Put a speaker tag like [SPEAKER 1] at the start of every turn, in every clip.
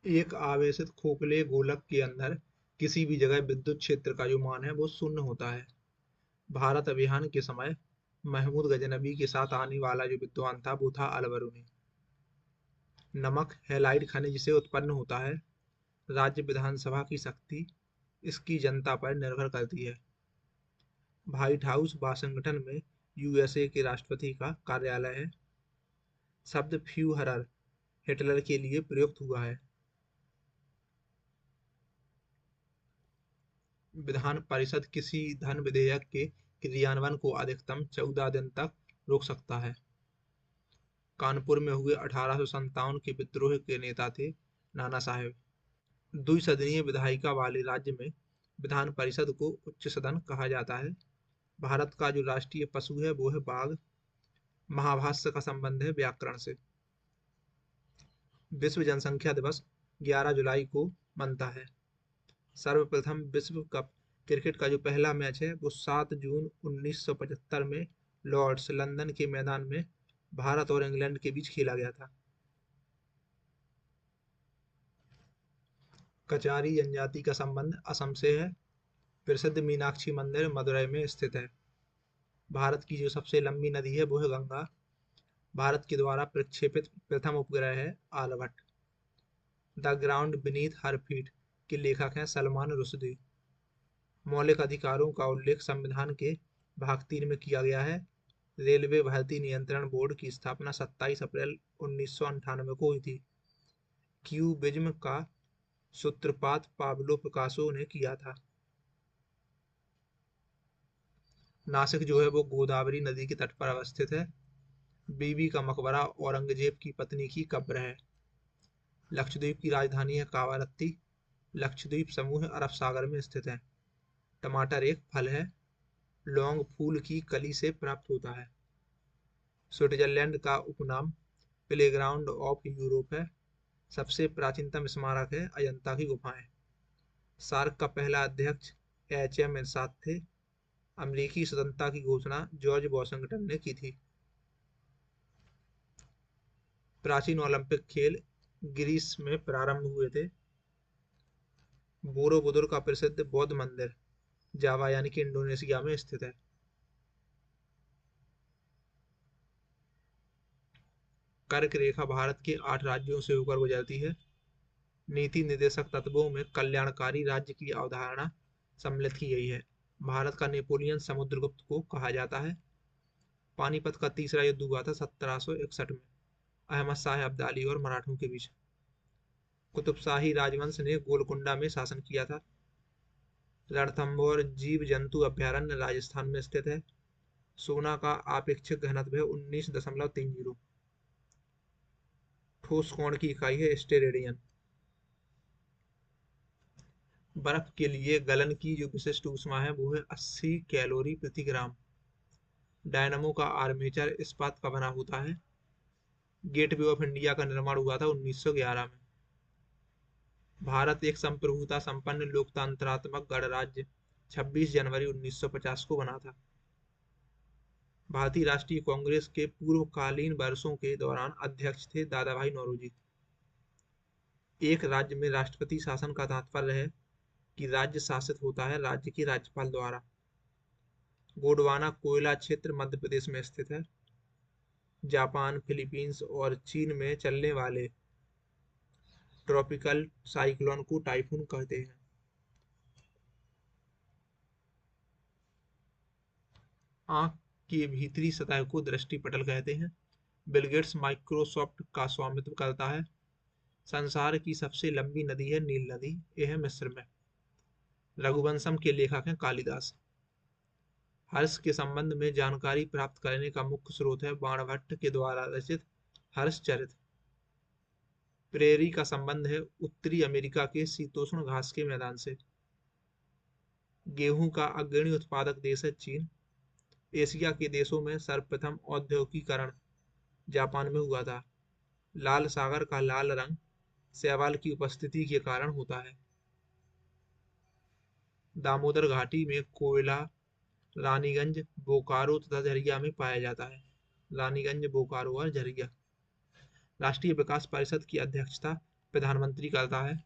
[SPEAKER 1] एक आवेशित खोखले गोलक के अंदर किसी भी जगह विद्युत क्षेत्र का जो मान है वो शून्य होता है। भारत अभियान के समय महमूद गजनबी के साथ आने वाला जो विद्वान था वो था अलबरूनी। नमक हैलाइड खनिज से उत्पन्न होता है। राज्य विधानसभा की शक्ति इसकी जनता पर निर्भर करती है। व्हाइट हाउस वाशिंगटन में यूएसए के राष्ट्रपति का कार्यालय है। शब्द फ्यूहरर हिटलर के लिए प्रयुक्त हुआ है। विधान परिषद किसी धन विधेयक के क्रियान्वयन को अधिकतम 14 दिन तक रोक सकता है। कानपुर में हुए 1857 के विद्रोह के नेता थे नाना साहेब। द्विसदनीय विधायिका वाले राज्य में विधान परिषद को उच्च सदन कहा जाता है। भारत का जो राष्ट्रीय पशु है वो है बाघ। महाभाष्य का संबंध है व्याकरण से। विश्व जनसंख्या दिवस 11 जुलाई को मनता है। सर्वप्रथम विश्व कप क्रिकेट का जो पहला मैच है वो 7 जून 1975 में लॉर्ड्स लंदन के मैदान में भारत और इंग्लैंड के बीच खेला गया था। कचारी जनजाति का संबंध असम से है। प्रसिद्ध मीनाक्षी मंदिर मदुरई में स्थित है। भारत की जो सबसे लंबी नदी है वो है गंगा। भारत के द्वारा प्रक्षेपित प्रथम उपग्रह है Aryabhata. The ground beneath her feet के लेखक हैं सलमान रुश्दी। मौलिक अधिकारों का उल्लेख संविधान के भाग 3 में किया गया है। रेलवे भर्ती नियंत्रण बोर्ड की स्थापना 27 अप्रैल 1998 को हुई थी। क्यूबिज्म का सूत्रपात पाब्लो पिकासो ने किया था। नासिक जो है वो गोदावरी नदी के तट पर अवस्थित है। बीबी का मकबरा औरंगजेब की पत्नी की कब्र है। लक्षद्वीप की राजधानी है कावारत्ती। लक्षद्वीप समूह अरब सागर में स्थित है। टमाटर एक फल है। लौंग फूल की कली से प्राप्त होता है। स्विट्जरलैंड का उपनाम प्लेग्राउंड ऑफ यूरोप है। सबसे प्राचीनतम स्मारक है अजंता की गुफाएं। सार्क का पहला अध्यक्ष एच एम इरशाद थे। अमेरिकी स्वतंत्रता की घोषणा जॉर्ज वॉशिंगटन ने की थी। प्राचीन ओलंपिक खेल ग्रीस में प्रारंभ हुए थे। बोरोबुदुर का प्रसिद्ध बौद्ध मंदिर जावा यानी कि इंडोनेशिया में स्थित है। कर्क रेखा भारत के 8 राज्यों से होकर गुजरती है। नीति निर्देशक तत्वों में कल्याणकारी राज्य की अवधारणा सम्मिलित की गई है। भारत का नेपोलियन समुद्रगुप्त को कहा जाता है। पानीपत का तीसरा युद्ध हुआ था 1761 में अहमद शाह अब्दाली और मराठों के बीच। कुतुबशाही राजवंश ने गोलकुंडा में शासन किया था। रणथंभौर जीव जंतु अभयारण्य राजस्थान में स्थित है। सोना का आपेक्षिक घनत्व है 19.30। ठोस कोण की इकाई है स्टेरेडियन। बर्फ के लिए गलन की जो विशिष्ट ऊष्मा है वो है 80 कैलोरी प्रति ग्राम। डायनमो का आर्मेचर इस्पात का बना होता है। गेटवे ऑफ इंडिया का निर्माण हुआ था 1911 में। भारत एक संप्रभुता संपन्न लोकतंत्रात्मक गणराज्य 26 जनवरी 1950 को बना था। भारतीय राष्ट्रीय कांग्रेस के पूर्वकालीन वर्षों के दौरान अध्यक्ष थे दादा भाई नौरोजी। एक राज्य में राष्ट्रपति शासन का तात्पर्य है कि राज्य शासित होता है राज्य के राज्यपाल द्वारा। गोंडवाना कोयला क्षेत्र मध्य प्रदेश में स्थित है। जापान फिलीपींस और चीन में चलने वाले ट्रॉपिकल साइक्लोन को टाइफून कहते हैं। आंख की भीतरी सतह को दृष्टिपटल कहते हैं। बिल गेट्स माइक्रोसॉफ्ट का स्वामित्व करता है। संसार की सबसे लंबी नदी है नील नदी। यह है मिस्र में। रघुवंशम के लेखक हैं कालिदास। हर्ष के संबंध में जानकारी प्राप्त करने का मुख्य स्रोत है बाणभट्ट के द्वारा रचित हर्षचरित। प्रेरी का संबंध है उत्तरी अमेरिका के शीतोष्ण घास के मैदान से। गेहूं का अग्रणी उत्पादक देश है चीन। एशिया के देशों में सर्वप्रथम औद्योगिकरण जापान में हुआ था। लाल सागर का लाल रंग शैवाल की उपस्थिति के कारण होता है। दामोदर घाटी में कोयला रानीगंज बोकारो तथा झरिया में पाया जाता है। रानीगंज बोकारो और झरिया। राष्ट्रीय विकास परिषद की अध्यक्षता प्रधानमंत्री करता है।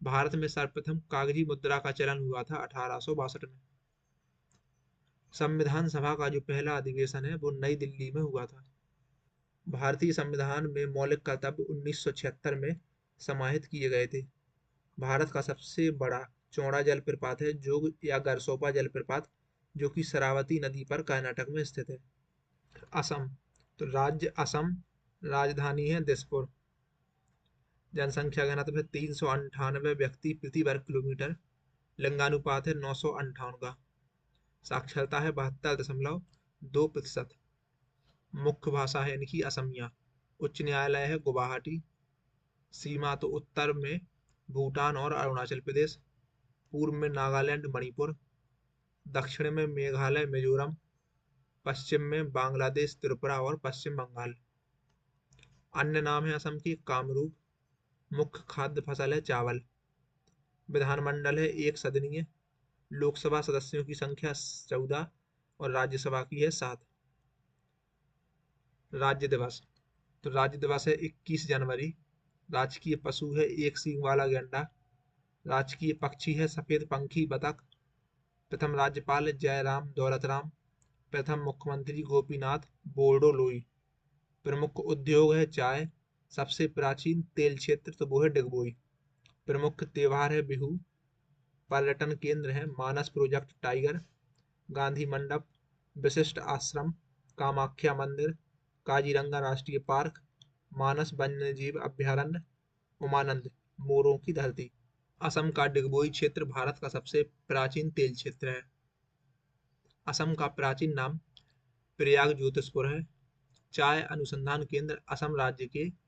[SPEAKER 1] भारत में सर्वप्रथम कागजी मुद्रा का चलन हुआ था 1862 में। संविधान सभा का जो पहला अधिवेशन है वो नई दिल्ली में हुआ था। भारतीय संविधान में मौलिक कर्तव्य 1976 में समाहित किए गए थे। भारत का सबसे बड़ा चौड़ा जलप्रपात है जोग या गरसोपा जलप्रपात, जो कि शरावती नदी पर कर्नाटक में स्थित है। असम, तो राज्य असम, राजधानी है दिसपुर। जनसंख्या घनत्व है 398 व्यक्ति प्रति वर्ग किलोमीटर। लिंगानुपात है 958 का। साक्षरता है 72.2%। मुख्य भाषा है इनकी असमिया। उच्च न्यायालय है गुवाहाटी। सीमा तो उत्तर में भूटान और अरुणाचल प्रदेश, पूर्व में नागालैंड मणिपुर, दक्षिण में मेघालय मिजोरम, पश्चिम में बांग्लादेश त्रिपुरा और पश्चिम बंगाल। अन्य नाम है असम की कामरूप। मुख्य खाद्य फसल है चावल। विधानमंडल है एक सदनीय। लोकसभा सदस्यों की संख्या 14 और राज्यसभा की है 7। राज्य दिवस, तो राज्य दिवस है 21 जनवरी। राजकीय पशु है एक सींग वाला गैंडा। राजकीय पक्षी है सफेद पंखी बतख। प्रथम राज्यपाल है जयराम दौलतराम। प्रथम मुख्यमंत्री गोपीनाथ बोरडो लोई। प्रमुख उद्योग है चाय। सबसे प्राचीन तेल क्षेत्र तो वो है डिगबोई। प्रमुख त्योहार है बिहू। पर्यटन केंद्र है मानस प्रोजेक्ट टाइगर, गांधी मंडप, विशिष्ट आश्रम, कामाख्या मंदिर, काजीरंगा राष्ट्रीय पार्क, मानस वन्यजीव अभयारण्य, उमानंद मोरों की धरती। असम का डिगबोई क्षेत्र भारत का सबसे प्राचीन तेल क्षेत्र है। असम का प्राचीन नाम प्रयाग ज्योतिषपुर है। चाय अनुसंधान केंद्र असम राज्य के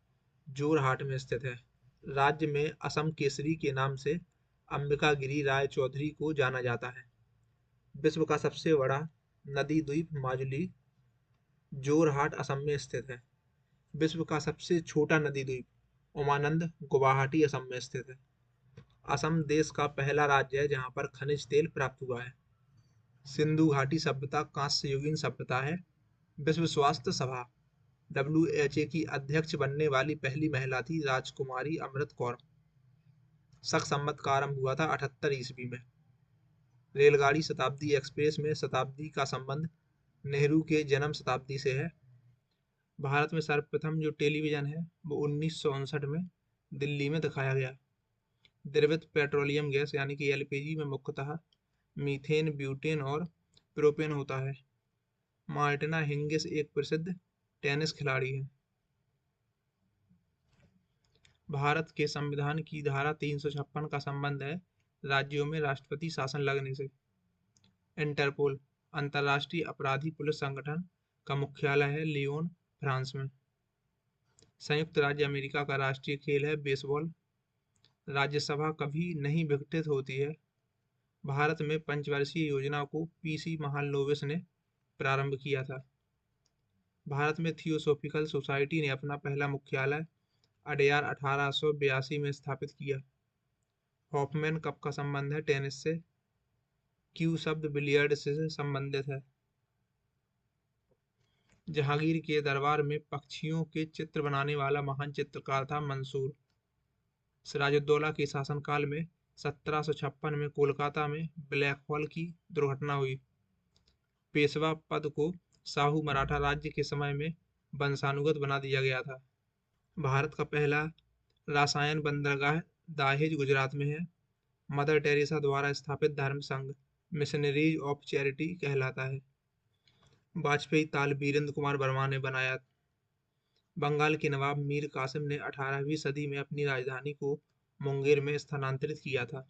[SPEAKER 1] जोरहाट में स्थित है। राज्य में असम केसरी के नाम से अंबिकागिरी राय चौधरी को जाना जाता है। विश्व का सबसे बड़ा नदी द्वीप माजुली जोरहाट असम में स्थित है। विश्व का सबसे छोटा नदी द्वीप उमानंद गुवाहाटी असम में स्थित है। असम देश का पहला राज्य है जहां पर खनिज तेल प्राप्त हुआ है। सिंधु घाटी सभ्यता कांस्ययुगीन सभ्यता है। विश्व स्वास्थ्य सभा WHA की अध्यक्ष बनने वाली पहली महिला थी राजकुमारी अमृत कौर। शक संवत का आरंभ हुआ था 78 ईस्वी में। रेलगाड़ी शताब्दी एक्सप्रेस में शताब्दी का संबंध नेहरू के जन्म शताब्दी से है। भारत में सर्वप्रथम जो टेलीविजन है वो 1959 में दिल्ली में दिखाया गया। द्रवित पेट्रोलियम गैस यानी कि LPG में मुख्यतः मीथेन, ब्यूटेन और प्रोपेन होता है। मार्टिना हिंगिस एक प्रसिद्ध टेनिस खिलाड़ी है। भारत के संविधान की धारा 356 का संबंध है राज्यों में राष्ट्रपति शासन लगने से। इंटरपोल अंतर्राष्ट्रीय अपराधी पुलिस संगठन का मुख्यालय है लियोन, फ्रांस में। संयुक्त राज्य अमेरिका का राष्ट्रीय खेल है बेसबॉल। राज्यसभा कभी नहीं विघटित होती है। भारत में पंचवर्षीय योजना को PC महालनोबिस ने प्रारंभ किया था। भारत में थियोसोफिकल सोसाइटी ने अपना पहला मुख्यालय अडयार 1882 में स्थापित किया। हॉफमैन कप का संबंध है टेनिस से। क्यू शब्द बिलियर्ड से संबंधित है। जहांगीर के दरबार में पक्षियों के चित्र बनाने वाला महान चित्रकार था मंसूर। सिराजुद्दौला के शासनकाल में 1756 में कोलकाता में ब्लैक होल की दुर्घटना हुई। पेशवा पद को शाहू मराठा राज्य के समय में वंशानुगत बना दिया गया था। भारत का पहला रासायन बंदरगाह दाहेज गुजरात में है। मदर टेरेसा द्वारा स्थापित धर्म संघ मिशनरीज ऑफ चैरिटी कहलाता है। वाजपेयी ताल वीरेंद्र कुमार वर्मा ने बनाया। बंगाल के नवाब मीर कासिम ने 18वीं सदी में अपनी राजधानी को मुंगेर में स्थानांतरित किया था।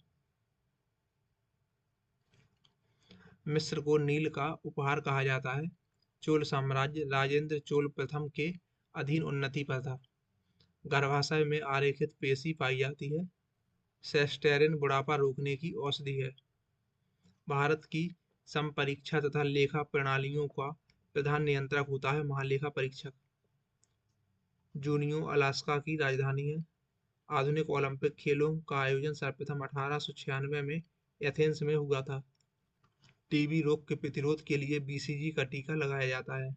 [SPEAKER 1] मिस्र को नील का उपहार कहा जाता है। चोल साम्राज्य राजेंद्र चोल प्रथम के अधीन उन्नति पर था। गर्भाशय में आरेखित पेशी पाई जाती है। सेस्टेरिन बुढ़ापा रोकने की औषधि है। भारत की संपरीक्षा तथा लेखा प्रणालियों का प्रधान नियंत्रक होता है महालेखा परीक्षक। जूनियो अलास्का की राजधानी है। आधुनिक ओलंपिक खेलों का आयोजन सर्वप्रथम 1896 में एथेंस में हुआ था। टीबी रोग के प्रतिरोध के लिए BCG का टीका लगाया जाता है।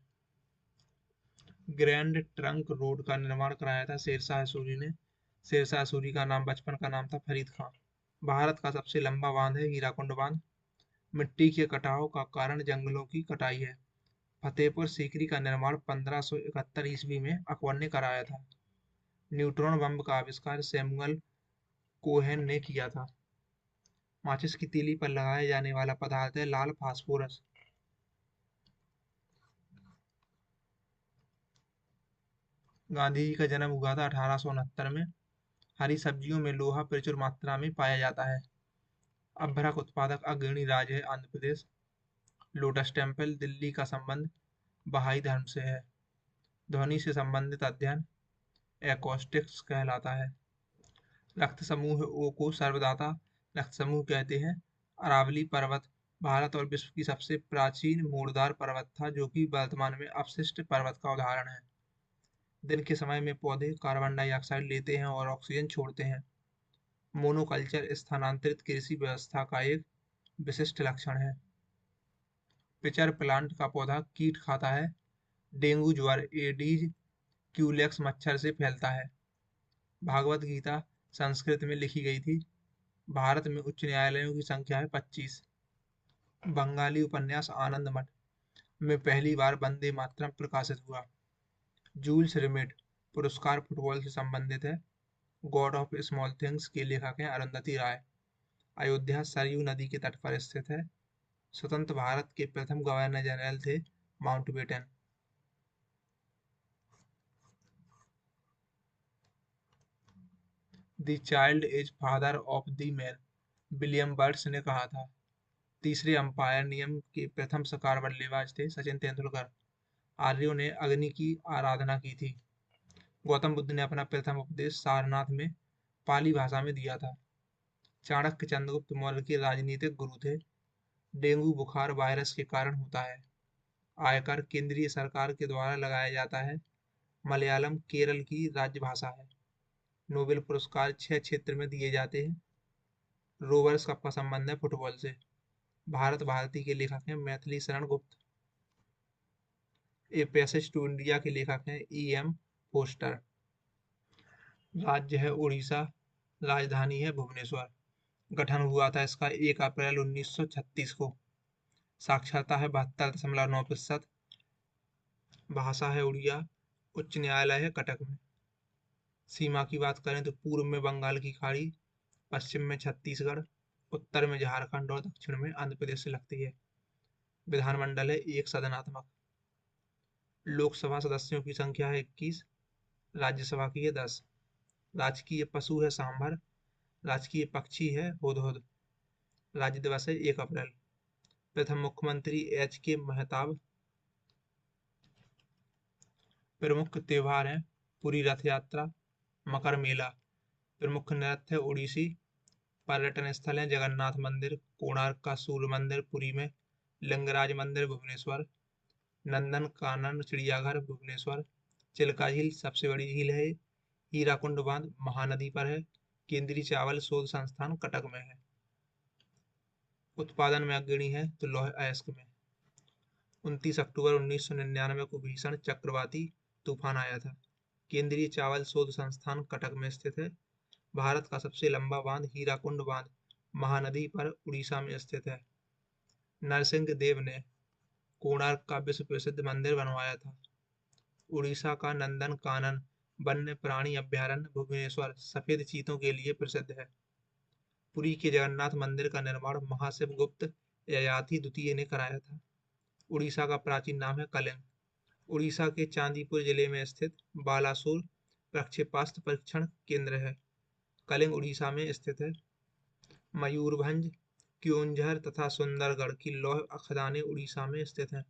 [SPEAKER 1] ग्रैंड ट्रंक रोड का निर्माण कराया था शेरशाह सूरी ने। शेरशाह सूरी का नाम बचपन का नाम था फरीद खां। भारत का सबसे लंबा बांध है हीराकुंड बांध। मिट्टी के कटाव का कारण जंगलों की कटाई है। फतेहपुर सीकरी का निर्माण 1571 ईस्वी में अकबर ने कराया था। न्यूट्रॉन बम का आविष्कार सैमुअल कोहेन ने किया था। माचिस की तीली पर लगाया जाने वाला पदार्थ है लाल फास्फोरस। गांधी जी का जन्म हुआ था 1869 में। हरी सब्जियों में लोहा प्रचुर मात्रा में पाया जाता है। अभ्रक उत्पादक अग्रणी राज्य है आंध्र प्रदेश। लोटस टेम्पल दिल्ली का संबंध बहाई धर्म से है। ध्वनि से संबंधित अध्ययन एकॉस्टिक्स कहलाता है। रक्त समूह ओ को सर्वदाता रक्त समूह कहते हैं। अरावली पर्वत भारत और विश्व की सबसे प्राचीन मूलधार पर्वत था, जो कि वर्तमान में अवशिष्ट पर्वत का उदाहरण है। दिन के समय में पौधे कार्बन डाइऑक्साइड लेते हैं और ऑक्सीजन छोड़ते हैं। मोनोकल्चर स्थानांतरित कृषि व्यवस्था का एक विशिष्ट लक्षण है। पिचर प्लांट का पौधा कीट खाता है। डेंगू ज्वर एडीज क्यूलेक्स मच्छर से फैलता है। भागवत गीता संस्कृत में लिखी गई थी। भारत में उच्च न्यायालयों की संख्या है 25। बंगाली उपन्यास आनंद मठ में पहली बार वंदे मातरम प्रकाशित हुआ। जूल्स रिमेट पुरस्कार फुटबॉल से संबंधित है। गॉड ऑफ स्मॉल थिंग्स के लेखक हैं अरुंधति राय। अयोध्या सरयू नदी के तट पर स्थित है। स्वतंत्र भारत के प्रथम गवर्नर जनरल थे Mountbatten. The child is father of the man, William birds ने कहा था। तीसरे अंपायर नियम के प्रथम सकार बल्लेबाज थे सचिन तेंदुलकर। आर्यों ने अग्नि की आराधना की थी। गौतम बुद्ध ने अपना प्रथम उपदेश सारनाथ में पाली भाषा में दिया था। चाणक्य चंद्रगुप्त मौर्य के राजनीतिक गुरु थे। डेंगू बुखार वायरस के कारण होता है। आयकर केंद्रीय सरकार के द्वारा लगाया जाता है। मलयालम केरल की राज्य भाषा है। नोबेल पुरस्कार 6 क्षेत्र में दिए जाते हैं। रोवर्स कप का संबंध है फुटबॉल से। भारत भारती के लेखक हैं Maithili Sharan Gupt. A passage to India के लेखक हैं E.M. फोस्टर। राज्य है उड़ीसा। राजधानी है भुवनेश्वर। गठन हुआ था इसका 1 अप्रैल 1936 को। साक्षरता है 72.9%। भाषा है उड़िया। उच्च न्यायालय है कटक में। सीमा की बात करें तो पूर्व में बंगाल की खाड़ी, पश्चिम में छत्तीसगढ़, उत्तर में झारखंड और दक्षिण में आंध्र प्रदेश से लगती है। विधानमंडल है एक सदनात्मक। लोकसभा सदस्यों की संख्या है 21। राज्यसभा की है 10। राजकीय पशु है सांभर। राजकीय पक्षी है हुदहुद। राज्य दिवस है 1 अप्रैल। प्रथम मुख्यमंत्री H.K. मेहताब। प्रमुख त्योहार हैं पुरी रथ यात्रा, मकर मेला। प्रमुख नृत्य है ओडिसी। पर्यटन स्थल है जगन्नाथ मंदिर, कोणार्क का सूर्य मंदिर पुरी में, लिंगराज मंदिर भुवनेश्वर, नंदन कानन चिड़ियाघर भुवनेश्वर। चिल्का झील सबसे बड़ी झील है। हीराकुंड बांध महानदी पर है। केंद्रीय चावल शोध संस्थान कटक में है। उत्पादन में अग्रणी है तो लौह अयस्क में। 29 अक्टूबर 1999 को भीषण चक्रवाती तूफान आया था। केंद्रीय चावल शोध संस्थान कटक में स्थित है। भारत का सबसे लंबा बांध हीराकुंड बांध महानदी पर उड़ीसा में स्थित है। नरसिंह देव ने कोणार्क का विश्व प्रसिद्ध मंदिर बनवाया था। उड़ीसा का नंदन कानन वन्य प्राणी अभ्यारण्य भुवनेश्वर सफेद चीतों के लिए प्रसिद्ध है। पुरी के जगन्नाथ मंदिर का निर्माण महाशिव गुप्त ययाति द्वितीय ने कराया था। उड़ीसा का प्राचीन नाम है कलिंग। उड़ीसा के चांदीपुर जिले में स्थित बालासोर प्रक्षेपास्त्र परीक्षण केंद्र है। कलिंग उड़ीसा में स्थित है। मयूरभंज, क्योंझर तथा सुंदरगढ़ की लौह खदानें उड़ीसा में स्थित हैं।